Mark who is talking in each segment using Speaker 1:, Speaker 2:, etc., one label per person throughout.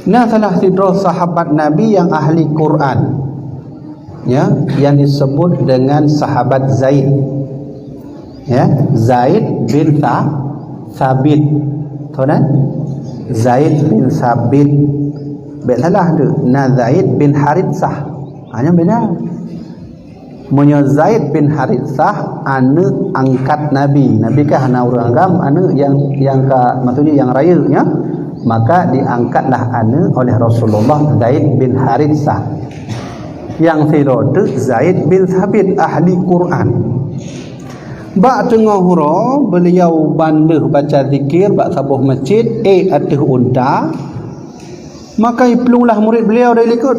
Speaker 1: Nah, salah tidro sahabat Nabi yang ahli Quran, ya, yang disebut dengan sahabat Zaid, ya, Zaid bin Thabit, tahu kan? Zaid bin Thabit, salah tu. Nah, Zaid bin Haritsah, hanya beda. Munyo Zaid bin Haritsah anu angkat Nabi. Nabi kah hana orang agam anu yang ka maksudnya yang raya, ya. Maka diangkatlah anu oleh Rasulullah Zaid bin Haritsah. Yang sirotu Zaid bin Thabit ahli Quran. Bak tengah hura beliau banduh baca zikir bak sabuh masjid atuh unta. Maka ipulunglah murid beliau dari ikut.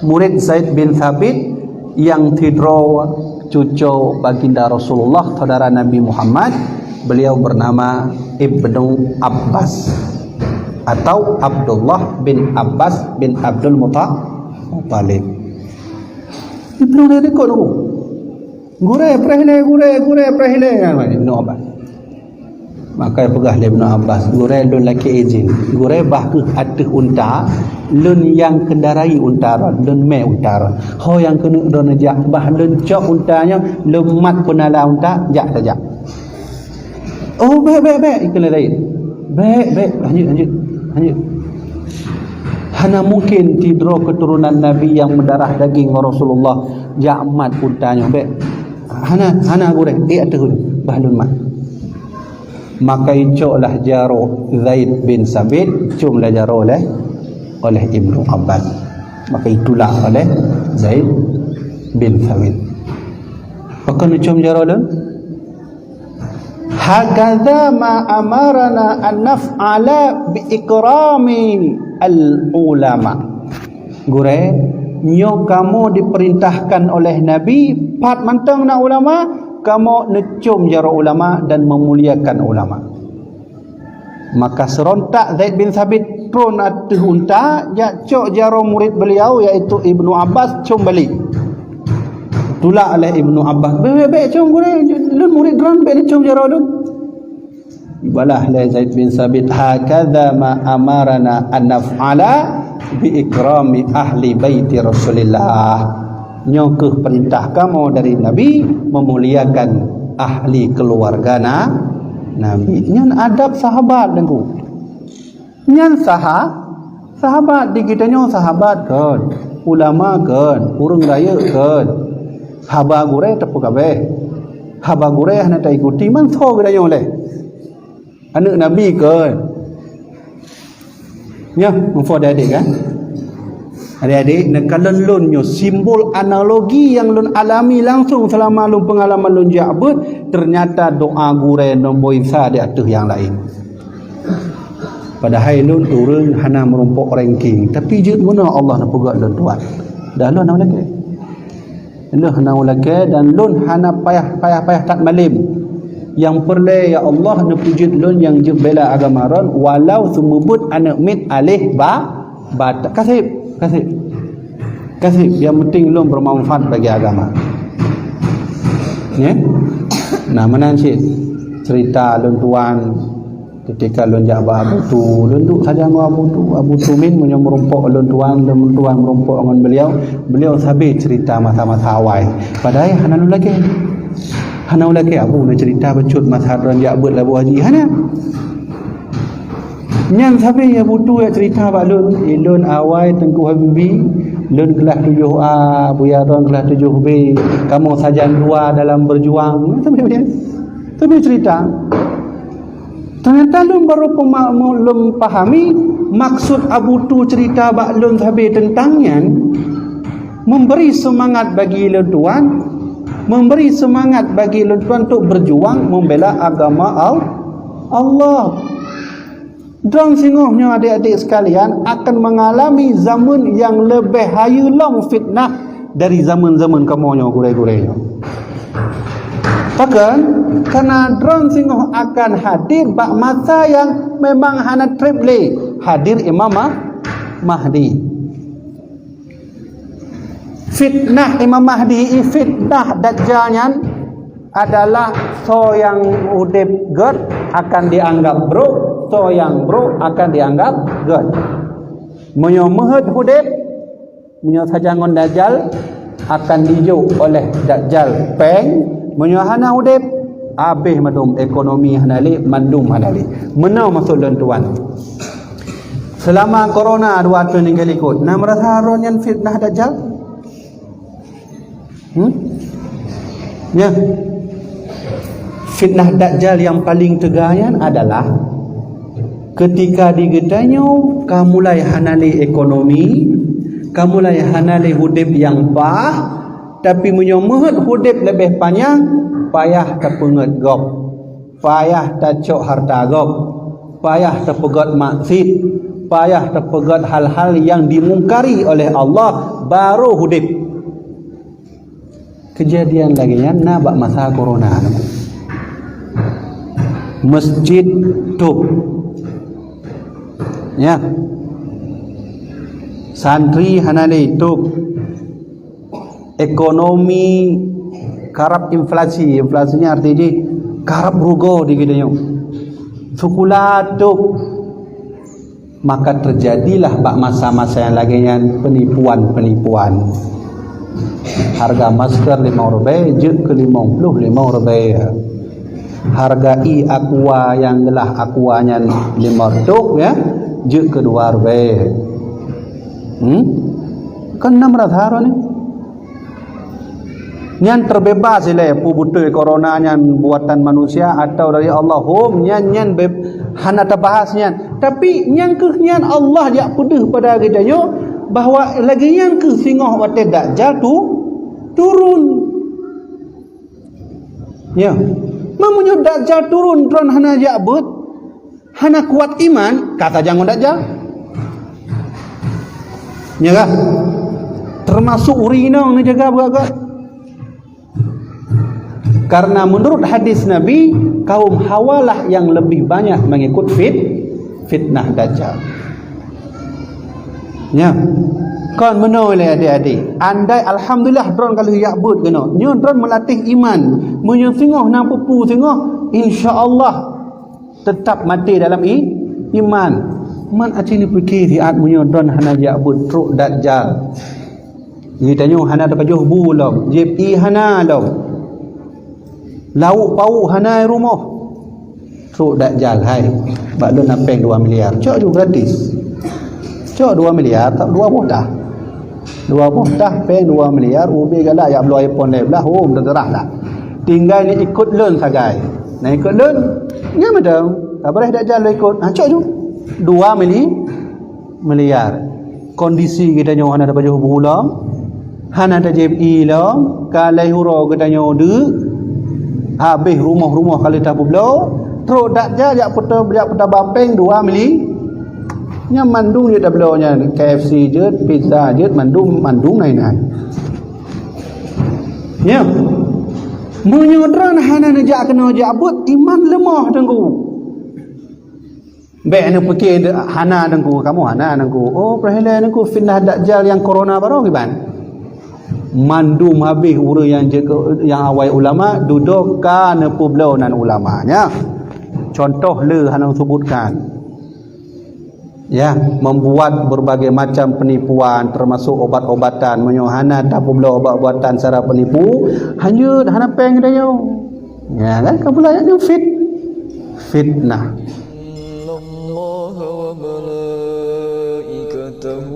Speaker 1: Murid Zaid bin Thabit yang tidro cucu baginda Rasulullah saudara Nabi Muhammad, beliau bernama Ibnu Abbas atau Abdullah bin Abbas bin Abdul Muttalib. Ibnu dari kau dulu. Gure prehle Ibnu Abbas. Maka pegah Ibnu Abbas, gure lun laki izin. Gure bah ke atas unta, lun yang kendarai unta, lun me unta. Ho yang kena don jak bah lun cok untanya, lemat penala unta, jak saja. Oh, baik ikut lain. Baik, lanjut. Hana mungkin tidro keturunan Nabi yang mendarah daging Rasulullah jamat untanya baik. Hana gure atas bahlun mat. Maka icoklah jaro Zaid bin Thabit, cumlah jaro oleh Ibnu Abbas. Maka itulah oleh Zaid bin Thabit. Maka cum jaro dah. Hakadha ma amarana an naf'ala bi ikrami al ulama. Gure nyo kamu diperintahkan oleh Nabi pat mantang na ulama, kamu necum jaro ulama dan memuliakan ulama. Maka serontak Zaid bin Thabit turun atas unta, cok jaro murid beliau iaitu Ibnu Abbas cum balik. Itulah oleh Ibnu Abbas, baik cum gure lun murid dran baik cum jaro lun. Ibalah oleh Zaid bin Thabit, hakadha ma amarana an naf'ala bi ikrami ahli baiti Rasulillah. Nyokeh perintah kamu dari Nabi memuliakan ahli keluarga Nabi. Nyan adab sahabat dengku. Nyan sahabat di kita nyo sahabat kan, ulama kan, urang raya kan. Haba gure tepu kabeh. Haba gure hana ta ikuti man so kita nyo leh. Anak Nabi kan. Nya, mufo adik kan? Adik-adik, nekalan lun nyo simbol analogi yang lun alami langsung selama lun pengalaman lun ja'bud, ternyata doa gure nombor isa di atas yang lain. Padahal lun turun hana merumpuk ranking, tapi jut mana Allah nak pegak lun tuan. Dah lun nak lagi. Lun hana lagi dan lun hana payah tak malim. Yang perlu ya Allah nak pujud lun yang je bela agama ron walau sumubut anak mit alih bat kasih yang penting lun bermanfaat bagi agama. Ya. Nah, mana cik cerita lun tuan ketika lun jabah Abu Tu, lun duk saja dengan Abu Tu min punya merumpuk lun tuan merumpuk dengan beliau sabi cerita masa-masa awal. Padahal hana lagi Abu nak cerita becut masa lun jabah Abu Haji hana. Yang sabi Abu Tu ya cerita bak lun awal Tengku Habibi, lun kelas 7A, Buya Ron kelas 7B, kamu sajan dua dalam berjuang. Sabi cerita. Ternyata lun baru lun pahami maksud Abu Tu cerita bak lun sabi tentangnya, memberi semangat bagi lun tuan, memberi semangat bagi lun tuan untuk berjuang membela agama Allah. Dan singguhnya adik-adik sekalian akan mengalami zaman yang lebih hayulang fitnah dari zaman-zaman kamunya gure-gurenya. Bahkan karena drone singguh akan hadir bak masa yang memang hana triple hadir Imam Mahdi. Fitnah Imam Mahdi, fitnah Dajjalnya adalah so yang udip god akan dianggap bro, so yang bro akan dianggap god. Menyo mehet hudib, menyo sajangon dajjal akan dijuk oleh dajjal peng, menyo hana hudib habis madum ekonomi hanali mandum hanali. Menau masuk dan tuan. Selama corona 2 tahun tinggal ikut. Nak merasa haron yang fitnah dajjal? Ya. Fitnah dajjal yang paling tegayan adalah ketika digedanyo kamulai hanali ekonomi, kamulai hanali hudib yang pah, tapi menyomehet hudib lebih panjang, payah terpenget gop, payah tercok harta gop, payah terpegat maksud, payah terpegat hal-hal yang dimungkari oleh Allah, baru hudib. Kejadian lagi ya, nabak masa corona, masjid tutup. Ya, santri hanali tutup, ekonomi karap inflasinya artinya karap rugo di gidanya, sekolah tutup, maka terjadilah bak masa-masa yang lagi yang penipuan. Harga masker RM5 je ke RM55. Harga aqua yang gelah aquanya 5 ya je ke RM2. Kan 600 haro ni. Nyan terbebas ile pubutu corona nyan buatan manusia atau dari Allah nyan hana terbahas nyan. Tapi nyan ke nyan Allah jak pedih pada kita bahawa lagi nyan ke singoh wate dajjal tu turun. Ya. Mamunyo dajjal turun tron hana jak bet hana kuat iman kata jangan dajjal. Ya kah? Termasuk urinong ni jaga beragak. Karena menurut hadis Nabi, kaum Hawalah yang lebih banyak mengikut fitnah dajjal. Ya. Kon menoleh adik-adik. Andai alhamdulillah dron kalau yakbut kena. Nyon dron melatih iman. Menyo singoh nang pupu singoh, insya-Allah tetap mati dalam iman. Man acini fikir siat menyo dron hana yakbut truk dajjal. Ditanya hana terpajuh bulom, JP hana lom. Lauk pau hana rumah. Truk dajjal hai. Bak lu napeng 2 miliar. Cok juga gratis. Cok 2 miliar tak 2 buah dah. 2 buah dah peng 2 miliar ubi galak ya beloi pon belah terserah dah. Tinggal ni ikut loan sagai. Nah ikut loan nya madam. Tak boleh dajjal ikut. Cok tu 2 miliar. Kondisi kita nyo hana dapat jauh bulan. Hana ada JPI lah. Kalai huro kita nyo de. Habis rumah-rumah kali tak belau. Terus dajjal jak peta bapeng 2 miliar. Nya mandung dia dah belaunya KFC je, pizza je, mandung naik. Ya. Menyodran hana najak kena jabut iman lemah dengku. Baik anu fikir hana dengku, kamu hana dengku. Oh, perhelai dengku fitnah dajjal yang corona baru giban. Mandum habis ura yang awal ulama duduk kan pu belau nan ulamanya. Contoh le hana sebutkan. Ya, membuat berbagai macam penipuan termasuk obat-obatan menyohana tak pula obat-obatan secara penipu hanya hana peng dia ya kan kamu layaknya fitnah. Allah wa malaikatahu